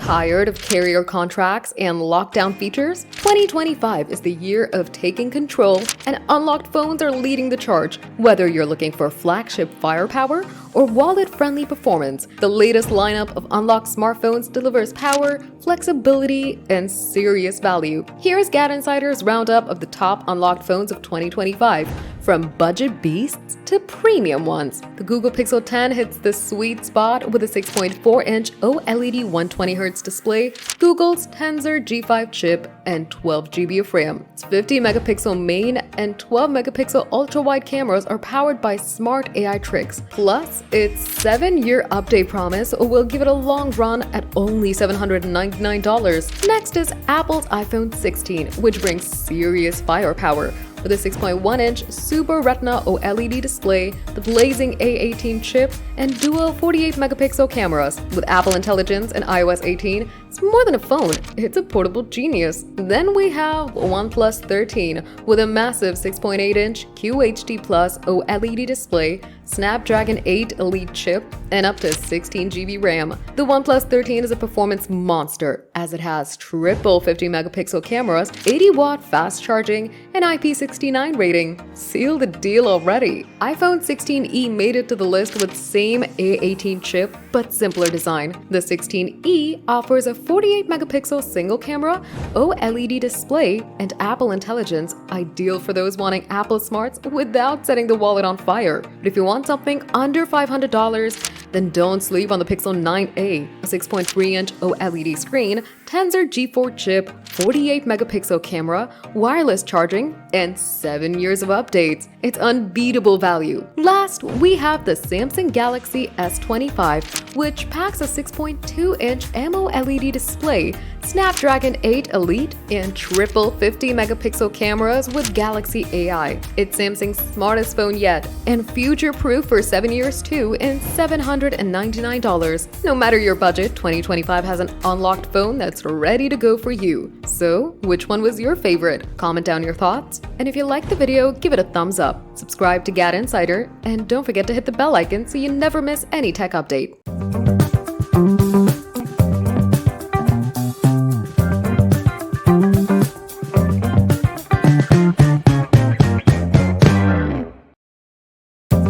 Tired of carrier contracts and lockdown features? 2025 is the year of taking control, and unlocked phones are leading the charge. Whether you're looking for flagship firepower or wallet-friendly performance, the latest lineup of unlocked smartphones delivers power, flexibility, and serious value. Here's GadInsider's roundup of the top unlocked phones of 2025, from budget beasts to premium ones. The Google Pixel 10 hits the sweet spot with a 6.4-inch OLED 120Hz display, Google's Tensor G5 chip, and 12GB of RAM. Its 50-megapixel main and 12-megapixel ultra-wide cameras are powered by smart AI tricks. Plus, its 7-year update promise will give it a long run at only $799. Next is Apple's iPhone 16, which brings serious firepower. With a 6.1-inch Super Retina OLED display, the blazing A18 chip, and dual 48-megapixel cameras. With Apple Intelligence and iOS 18, it's more than a phone, it's a portable genius. Then we have OnePlus 13 with a massive 6.8-inch QHD+ OLED display, Snapdragon 8 Elite chip, and up to 16GB RAM. The OnePlus 13 is a performance monster, as it has triple 50-megapixel cameras, 80-watt fast charging, and IP69 rating. Seal the deal already. iPhone 16e made it to the list with same A18 chip, but simpler design. The 16e offers a 48-megapixel single camera, OLED display, and Apple Intelligence, ideal for those wanting Apple smarts without setting the wallet on fire. But if you want something under $500, then don't sleep on the Pixel 9a, a 6.3-inch OLED screen, Tensor G4 chip, 48-megapixel camera, wireless charging, and 7 years of updates. It's unbeatable value. Last, we have the Samsung Galaxy S25, which packs a 6.2-inch AMOLED display, Snapdragon 8 Elite, and triple 50-megapixel cameras with Galaxy AI. It's Samsung's smartest phone yet, and future-proof for 7 years too, in $799. No matter your budget, 2025 has an unlocked phone that's ready to go for you. So, which one was your favorite? Comment down your thoughts, and if you liked the video, give it a thumbs up. Subscribe to GadInsider, and don't forget to hit the bell icon so you never miss any tech update.